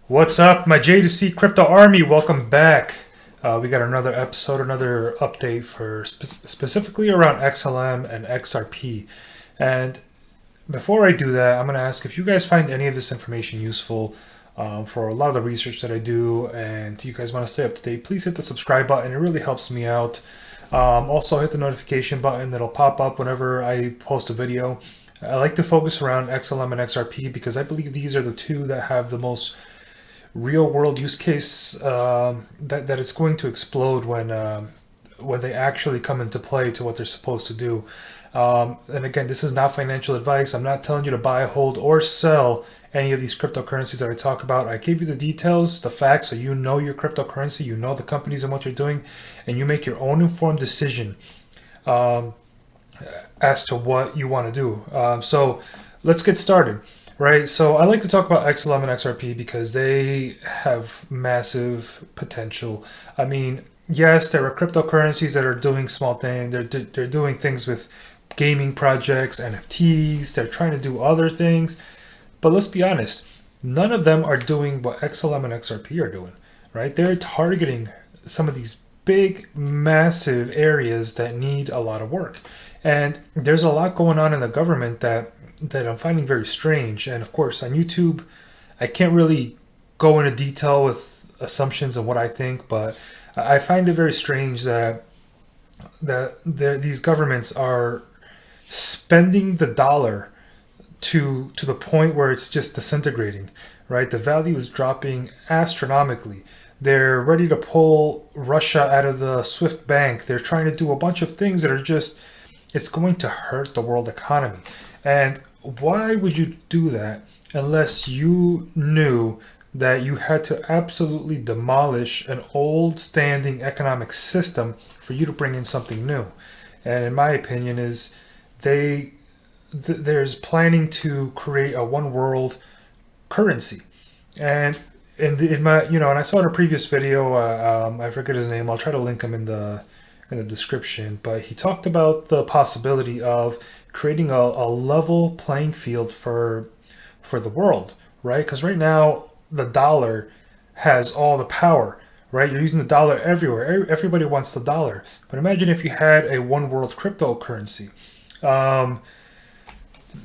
What's up, my J2C Crypto Army? Welcome back. We got another episode, another update for specifically around XLM and XRP. And before I do that, I'm going to ask if you guys find any of this information useful for a lot of the research that I do, and you guys want to stay up to date, please hit the subscribe button. It really helps me out. Also, hit the notification button that'll pop up whenever I post a video. I like to focus around XLM and XRP because I believe these are the two that have the most real world use case that it's going to explode when they actually come into play to what they're supposed to do. And again, this is not financial advice. I'm not telling you to buy, hold, or sell any of these cryptocurrencies that I talk about. I give you the details, the facts, so you know your cryptocurrency, you know the companies and what you're doing, and you make your own informed decision as to what you want to do. So let's get started. Right, so I like to talk about XLM and XRP because they have massive potential. I mean, yes, there are cryptocurrencies that are doing small things. They're doing things with gaming projects, NFTs. They're trying to do other things, but let's be honest, none of them are doing what XLM and XRP are doing. Right, they're targeting some of these big, massive areas that need a lot of work, and there's a lot going on in the government that I'm finding very strange. And of course, on YouTube, I can't really go into detail with assumptions and what I think, but I find it very strange that these governments are spending the dollar to the point where it's just disintegrating. Right, the value is dropping astronomically. They're ready to pull Russia out of the SWIFT bank. They're trying to do a bunch of things that are just, it's going to hurt the world economy. And why would you do that unless you knew that you had to absolutely demolish an old standing economic system for you to bring in something new? And in my opinion is there's planning to create a one world currency. And in my, and I saw in a previous video, I forget his name, I'll try to link him in the description, but he talked about the possibility of creating a level playing field for the world, right? Because right now the dollar has all the power, right? You're using the dollar everywhere. Everybody wants the dollar. But imagine if you had a one world cryptocurrency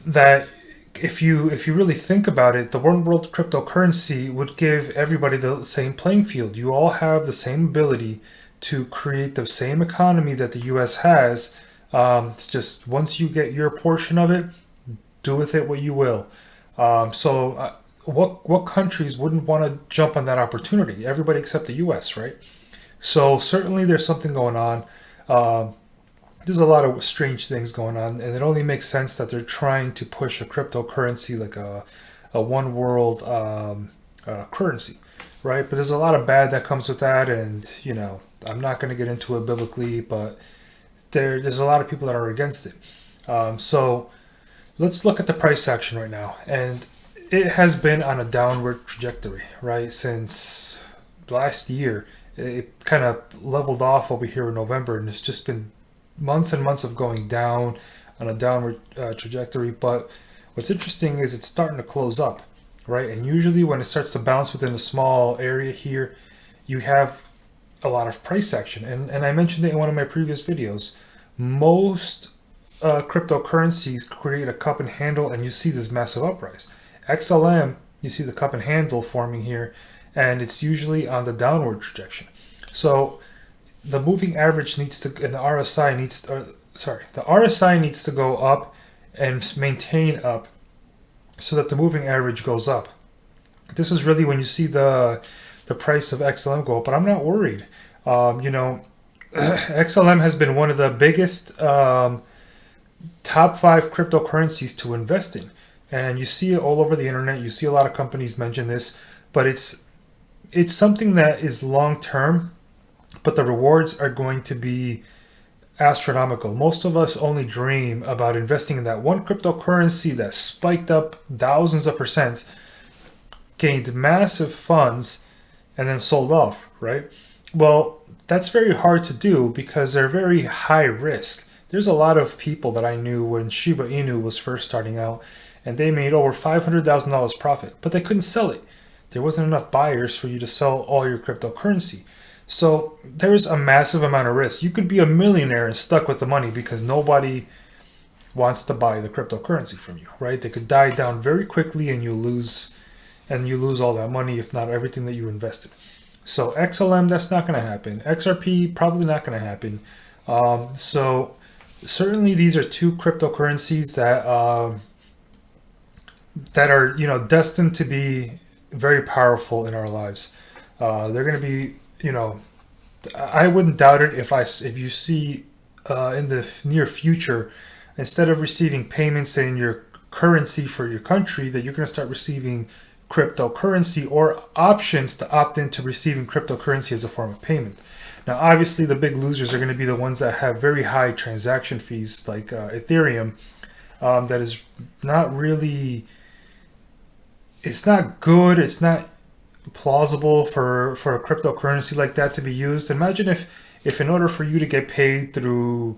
that if you really think about it, the one world cryptocurrency would give everybody the same playing field. You all have the same ability to create the same economy that the US has. It's just once you get your portion of it, do with it what you will. What countries wouldn't want to jump on that opportunity? Everybody except the US, right? So certainly there's something going on. There's a lot of strange things going on, and it only makes sense that they're trying to push a cryptocurrency like a one world currency, right? But there's a lot of bad that comes with that, and I'm not going to get into it biblically, but there's a lot of people that are against it. So let's look at the price action right now, and it has been on a downward trajectory, right? Since last year, it kind of leveled off over here in November, and it's just been months and months of going down on a downward trajectory. But what's interesting is it's starting to close up, right? And usually when it starts to bounce within a small area here, you have a lot of price action. And I mentioned it in one of my previous videos. Most cryptocurrencies create a cup and handle, and you see this massive uprise. XLM, you see the cup and handle forming here, and it's usually on the downward trajectory. So the moving average needs to, and the RSI needs to go up and maintain up so that the moving average goes up. This is really when you see the price of XLM go up, but I'm not worried. XLM has been one of the biggest top 5 cryptocurrencies to invest in, and you see it all over the internet. You see a lot of companies mention this, but it's something that is long term, but the rewards are going to be astronomical. Most of us only dream about investing in that one cryptocurrency that spiked up thousands of percent, gained massive funds, and then sold off, right? Well, that's very hard to do because they're very high risk. There's a lot of people that I knew when Shiba Inu was first starting out, and they made over $500,000 profit, but they couldn't sell it. there wasn't enough buyers for you to sell all your cryptocurrency. So there's a massive amount of risk. You could be a millionaire and stuck with the money because nobody wants to buy the cryptocurrency from you, right? They could die down very quickly and you lose all that money, if not everything that you invested. So XLM, that's not going to happen. XRP, probably not going to happen. So certainly these are two cryptocurrencies that that are, you know, destined to be very powerful in our lives. They're going to be, you know, I wouldn't doubt it if you see in the near future, instead of receiving payments in your currency for your country, that you're going to start receiving cryptocurrency or options to opt into receiving cryptocurrency as a form of payment. Now, obviously, the big losers are going to be the ones that have very high transaction fees, like Ethereum, that is not really, it's not good, it's not plausible for a cryptocurrency like that to be used. Imagine if in order for you to get paid through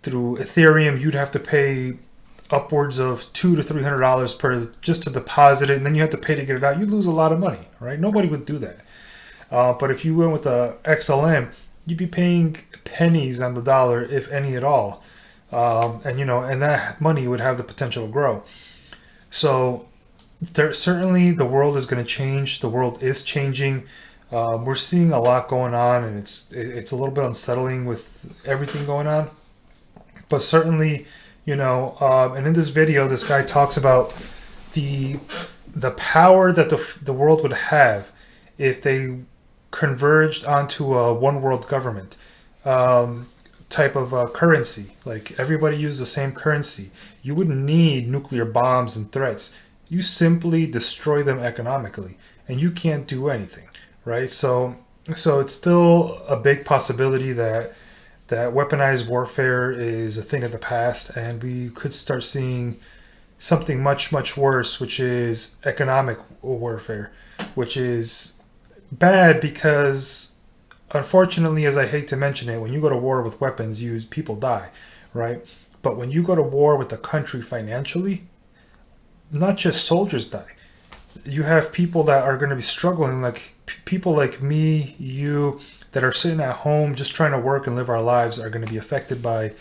Ethereum, you'd have to pay upwards of $200 to $300 per just to deposit it, and then you have to pay to get it out. You'd lose a lot of money, right? Nobody would do that. But if you went with a XLM, you'd be paying pennies on the dollar, if any at all, and you know, and that money would have the potential to grow. So certainly the world is going to change. The world is changing. We're seeing a lot going on, and it's a little bit unsettling with everything going on. But certainly, you know, and in this video, this guy talks about the power that the world would have if they converged onto a one world government type of currency. Like everybody used the same currency. You wouldn't need nuclear bombs and threats. You simply destroy them economically, and you can't do anything, right? So it's still a big possibility that weaponized warfare is a thing of the past, and we could start seeing something much, much worse, which is economic warfare, which is bad because, unfortunately, as I hate to mention it, when you go to war with weapons, people die, right? But when you go to war with the country financially, not just soldiers die. You have people that are going to be struggling, like people like me, you, that are sitting at home just trying to work and live our lives, are going to be affected by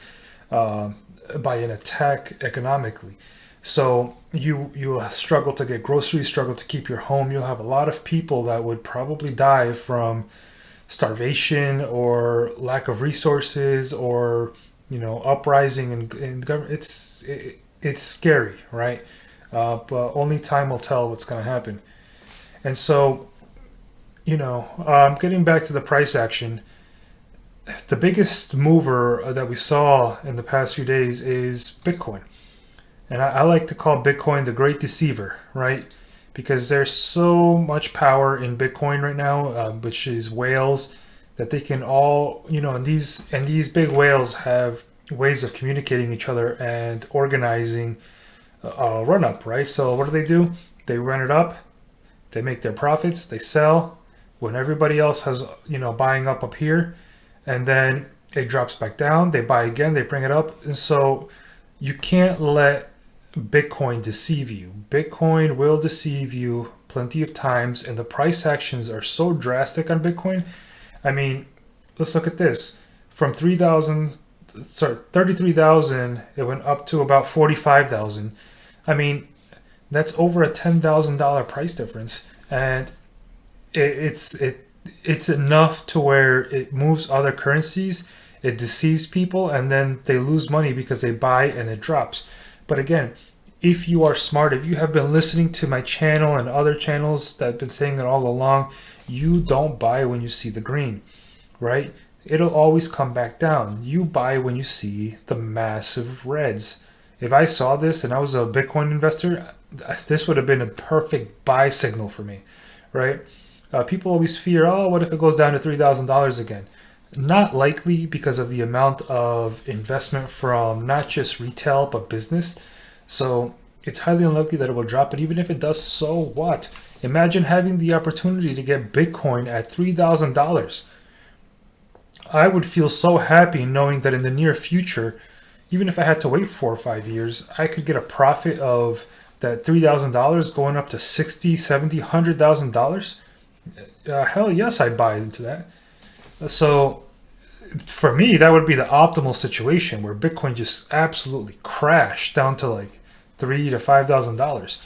an attack economically. So you struggle to get groceries, struggle to keep your home. You'll have a lot of people that would probably die from starvation or lack of resources, or, you know, uprising in government. It's scary, right? But only time will tell what's going to happen. And so, you know, getting back to the price action, the biggest mover that we saw in the past few days is Bitcoin. And I like to call Bitcoin the great deceiver, right? Because there's so much power in Bitcoin right now, which is whales, that they can all, you know, and these big whales have ways of communicating each other and organizing a run up, right? So what do? They run it up, they make their profits, they sell when everybody else has, you know, buying up here, and then it drops back down, they buy again, they bring it up. And so you can't let Bitcoin deceive you. Bitcoin will deceive you plenty of times, and the price actions are so drastic on Bitcoin. I mean, let's look at this. From 33,000, it went up to about 45,000. I mean, that's over a $10,000 price difference, and it's enough to where it moves other currencies, it deceives people, and then they lose money because they buy and it drops. But again, if you are smart, if you have been listening to my channel and other channels that have been saying it all along, you don't buy when you see the green, right? It'll always come back down. You buy when you see the massive reds. If I saw this and I was a Bitcoin investor, this would have been a perfect buy signal for me, right? People always fear, oh, what if it goes down to $3,000 again? Not likely, because of the amount of investment from not just retail, but business. So it's highly unlikely that it will drop. But even if it does, so what? Imagine having the opportunity to get Bitcoin at $3,000. I would feel so happy knowing that in the near future, even if I had to wait 4 or 5 years, I could get a profit of that $3,000 going up to $60, $70, $100,000, hell yes, I'd buy into that. So for me, that would be the optimal situation where Bitcoin just absolutely crashed down to like $3,000 to $5,000.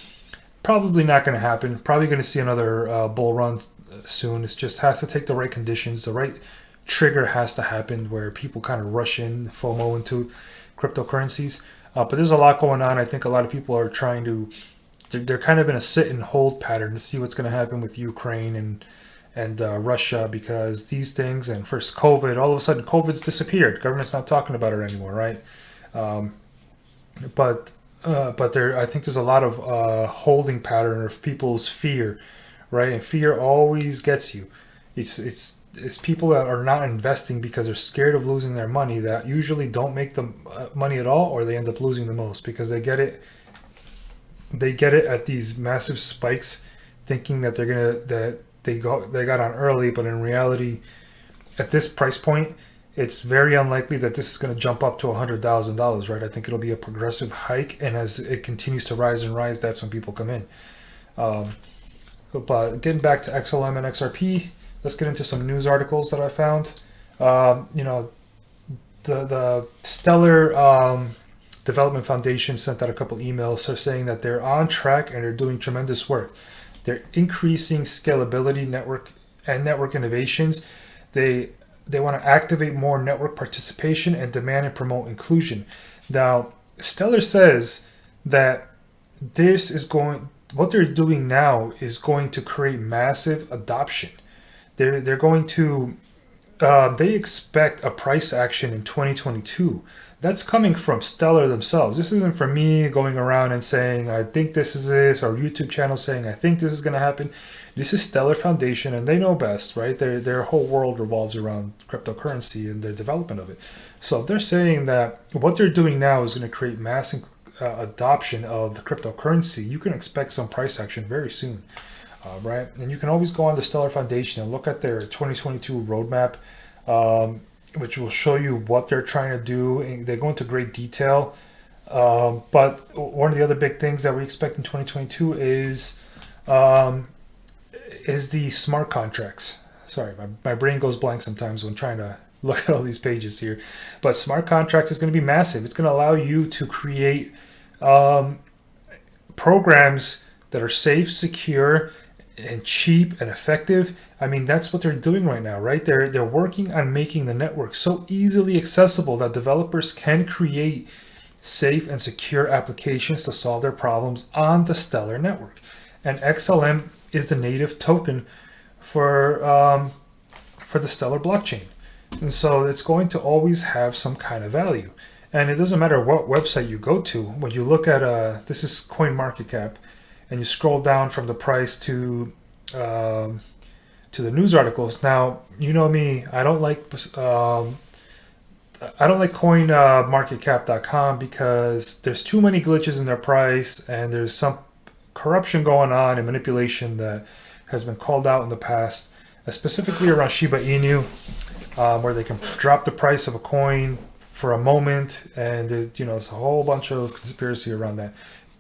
Probably not going to happen. Probably going to see another bull run soon. It just has to take the right conditions. The right trigger has to happen where people kind of rush in, FOMO into cryptocurrencies. But there's a lot going on. I think a lot of people are trying to, they're kind of in a sit and hold pattern to see what's going to happen with Ukraine and Russia, because these things, and first COVID, all of a sudden COVID's disappeared. Government's not talking about it anymore, right? But there, I think there's a lot of holding pattern of people's fear, right? And fear always gets you. It's people that are not investing because they're scared of losing their money that usually don't make the money at all, or they end up losing the most because they get it at these massive spikes, thinking that they got on early, but in reality, at this price point, it's very unlikely that this is going to jump up to $100,000, right? I think it'll be a progressive hike, and as it continues to rise and rise, that's when people come in. But getting back to XLM and XRP, let's get into some news articles that I found. The Stellar Development Foundation sent out a couple emails. They're saying that they're on track and they're doing tremendous work. They're increasing scalability, network innovations. They want to activate more network participation and demand and promote inclusion. Now, Stellar says that what they're doing now is going to create massive adoption. They're going to they expect a price action in 2022. That's coming from Stellar themselves. This isn't from me going around and saying, I think this is this, or YouTube channel saying, I think this is going to happen. This is Stellar Foundation, and they know best, right? Their whole world revolves around cryptocurrency and their development of it. So if they're saying that what they're doing now is going to create mass adoption of the cryptocurrency, you can expect some price action very soon, right? And you can always go on the Stellar Foundation and look at their 2022 roadmap, which will show you what they're trying to do. And they go into great detail. But one of the other big things that we expect in 2022 is the smart contracts. Sorry, my brain goes blank sometimes when trying to look at all these pages here. But smart contracts is going to be massive. It's going to allow you to create programs that are safe, secure, and cheap and effective. I mean, that's what they're doing right now, right? They're working on making the network so easily accessible that developers can create safe and secure applications to solve their problems on the Stellar network. And XLM is the native token for the Stellar blockchain. And so it's going to always have some kind of value. And it doesn't matter what website you go to. When you look at this is CoinMarketCap, and you scroll down from the price to the news articles. Now, you know me, I don't like CoinMarketCap.com because there's too many glitches in their price, and there's some corruption going on and manipulation that has been called out in the past, specifically around Shiba Inu, where they can drop the price of a coin for a moment, and it's a whole bunch of conspiracy around that.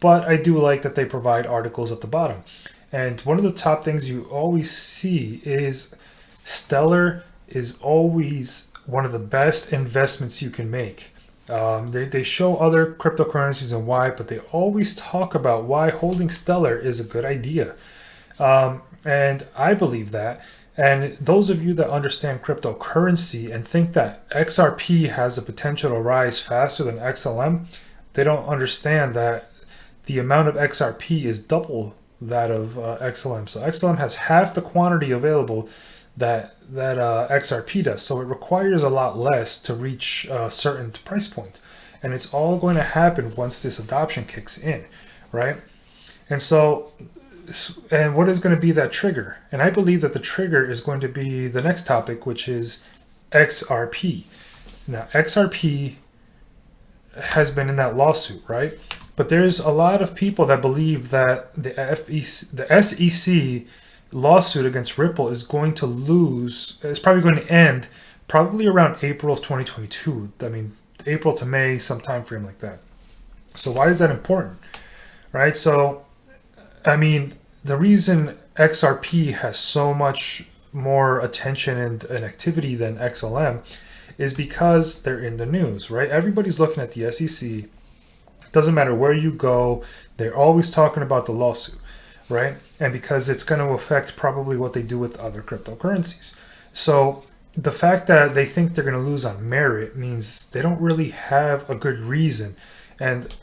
But I do like that they provide articles at the bottom. And one of the top things you always see is Stellar is always one of the best investments you can make. They show other cryptocurrencies and why, but they always talk about why holding Stellar is a good idea. And I believe that. And those of you that understand cryptocurrency and think that XRP has the potential to rise faster than XLM, they don't understand that the amount of XRP is double that of XLM. So XLM has half the quantity available that XRP does. So it requires a lot less to reach a certain price point. And it's all going to happen once this adoption kicks in, right? And so, and what is going to be that trigger? And I believe that the trigger is going to be the next topic, which is XRP. Now, XRP has been in that lawsuit, right? But there's a lot of people that believe that the SEC lawsuit against Ripple is going to lose. It's probably going to end probably around April of 2022. I mean, April to May, some time frame like that. So why is that important, right? So, I mean, the reason XRP has so much more attention and activity than XLM is because they're in the news, right? Everybody's looking at the SEC. Doesn't matter where you go, they're always talking about the lawsuit, right? And because it's going to affect probably what they do with other cryptocurrencies. So the fact that they think they're going to lose on merit means they don't really have a good reason. And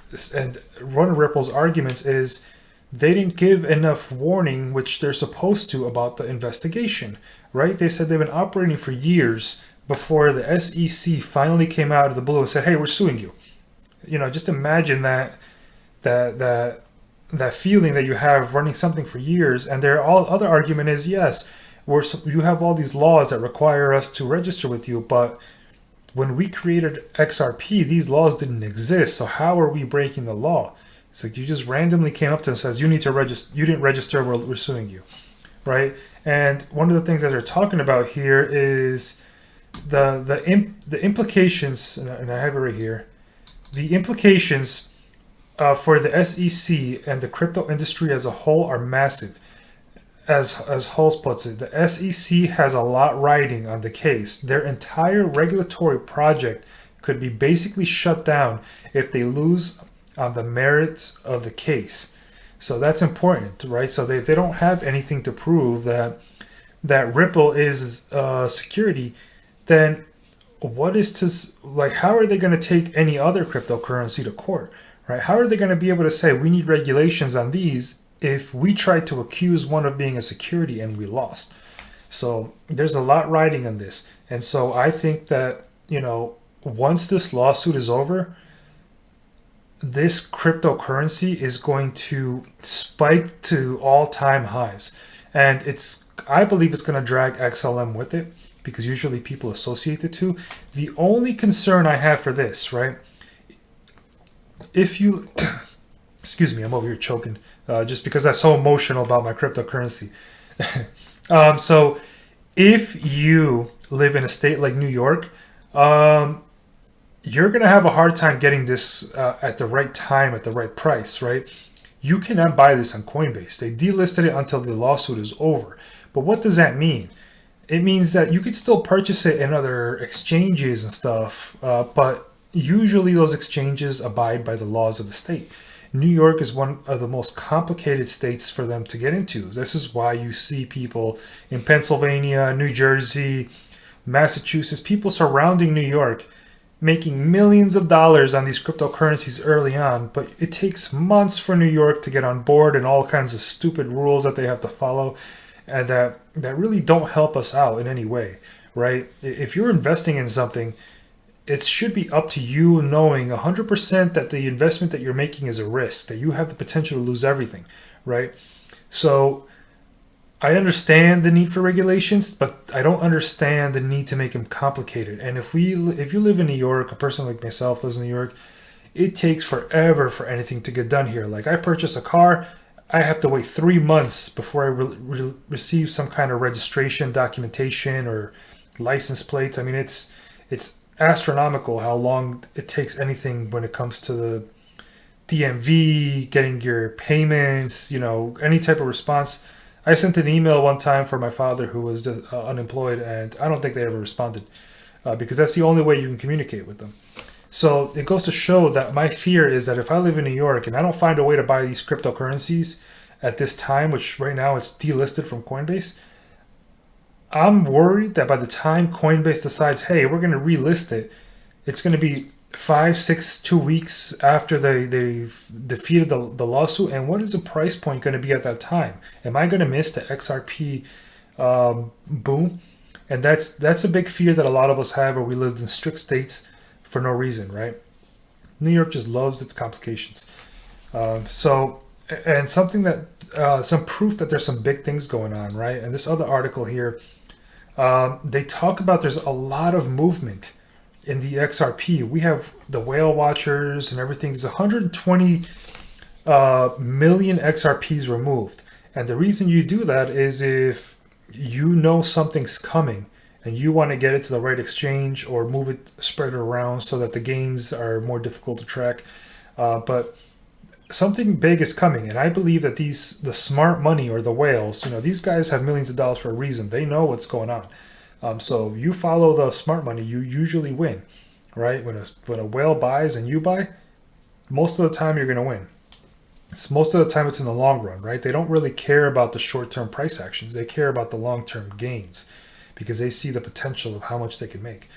one of Ripple's arguments is they didn't give enough warning, which they're supposed to, about the investigation, right? They said they've been operating for years before the SEC finally came out of the blue and said, "Hey, we're suing you." You know, just imagine that feeling that you have running something for years. And their all other argument is, yes, you have all these laws that require us to register with you, but when we created XRP, these laws didn't exist. So how are we breaking the law? It's like you just randomly came up to us and says you need to register. You didn't register. We're suing you, right? And one of the things that they're talking about here is the implications, and I have it right here. The implications for the SEC and the crypto industry as a whole are massive. As Hulse puts it, the SEC has a lot riding on the case. Their entire regulatory project could be basically shut down if they lose on the merits of the case. So that's important, right? So they don't have anything to prove that Ripple is security, then what is to, like, how are they going to take any other cryptocurrency to court, right? How are they going to be able to say we need regulations on these if we tried to accuse one of being a security and we lost? So there's a lot riding on this. And so I think that, you know, once this lawsuit is over, this cryptocurrency is going to spike to all-time highs. And I believe it's going to drag XLM with it, because usually people associate the two. The only concern I have for this, right? If you, excuse me, I'm over here choking, just because I'm so emotional about my cryptocurrency. So if you live in a state like New York, you're going to have a hard time getting this at the right time, at the right price, right? You cannot buy this on Coinbase. They delisted it until the lawsuit is over. But what does that mean? It means that you could still purchase it in other exchanges and stuff, but usually those exchanges abide by the laws of the state. New York is one of the most complicated states for them to get into. This is why you see people in Pennsylvania, New Jersey, Massachusetts, people surrounding New York making millions of dollars on these cryptocurrencies early on, but it takes months for New York to get on board and all kinds of stupid rules that they have to follow, and that really don't help us out in any way, right? If you're investing in something, it should be up to you knowing 100% that the investment that you're making is a risk, that you have the potential to lose everything, right? So I understand the need for regulations, but I don't understand the need to make them complicated. And if you live in New York, a person like myself lives in New York, it takes forever for anything to get done here. Like, I purchase a car, I have to wait 3 months before I receive some kind of registration documentation or license plates. I mean, it's astronomical how long it takes anything when it comes to the DMV, getting your payments, any type of response. I sent an email one time for my father who was unemployed, and I don't think they ever responded because that's the only way you can communicate with them. So it goes to show that my fear is that if I live in New York and I don't find a way to buy these cryptocurrencies at this time, which right now it's delisted from Coinbase, I'm worried that by the time Coinbase decides, hey, we're going to relist it, it's going to be 5, 6, 2 weeks after they've defeated the lawsuit. And what is the price point going to be at that time? Am I going to miss the XRP boom? And that's a big fear that a lot of us have, where we lived in strict states for no reason, right? New York just loves its complications. And something that some proof that there's some big things going on, right? And this other article here, they talk about there's a lot of movement in the XRP. We have the whale watchers and everything. There's 120 million XRPs removed. And the reason you do that is if you know something's coming and you want to get it to the right exchange or move it, spread it around so that the gains are more difficult to track. But something big is coming, and I believe that the smart money, or the whales, these guys have millions of dollars for a reason. They know what's going on. So you follow the smart money, you usually win, right? When a whale buys and you buy, most of the time you're going to win. Most of the time it's in the long run, right? They don't really care about the short-term price actions. They care about the long-term gains because they see the potential of how much they can make.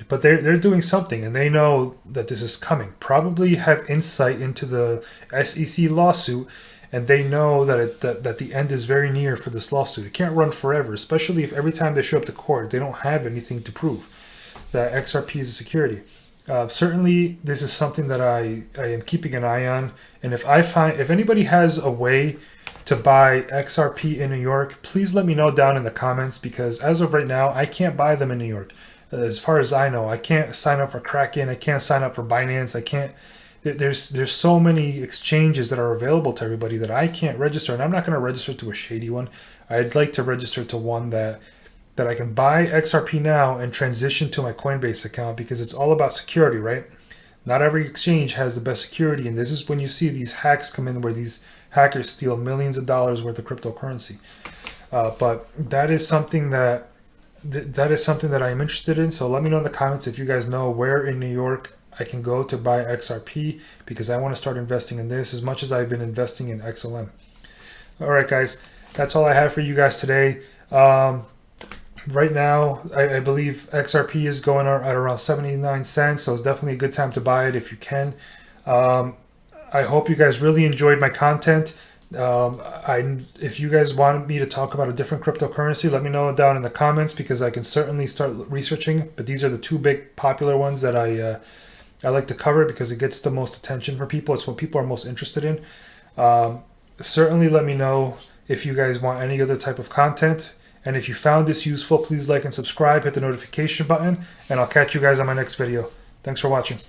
But they're doing something, and they know that this is coming. Probably have insight into the SEC lawsuit, and they know that the end is very near for this lawsuit. It can't run forever, especially if every time they show up to court, they don't have anything to prove that XRP is a security. Certainly, this is something that I am keeping an eye on. And if anybody has a way to buy XRP in New York, please let me know down in the comments, because as of right now, I can't buy them in New York. As far as I know, I can't sign up for Kraken. I can't sign up for Binance. I can't. There's so many exchanges that are available to everybody that I can't register, and I'm not going to register to a shady one. I'd like to register to one that I can buy XRP now and transition to my Coinbase account, because it's all about security, right? Not every exchange has the best security, and this is when you see these hacks come in, where these hackers steal millions of dollars worth of cryptocurrency. But that is something that I am interested in. So let me know in the comments if you guys know where in New York I can go to buy XRP, because I want to start investing in this as much as I've been investing in XLM. All right, guys, that's all I have for you guys today. Right now, I believe XRP is going at around 79 cents, so it's definitely a good time to buy it if you can. I hope you guys really enjoyed my content. If you guys want me to talk about a different cryptocurrency, let me know down in the comments, because I can certainly start researching. But these are the two big popular ones that I like to cover, because it gets the most attention for people. It's what people are most interested in. Certainly let me know if you guys want any other type of content. And if you found this useful, please like and subscribe, hit the notification button, and I'll catch you guys on my next video. Thanks for watching.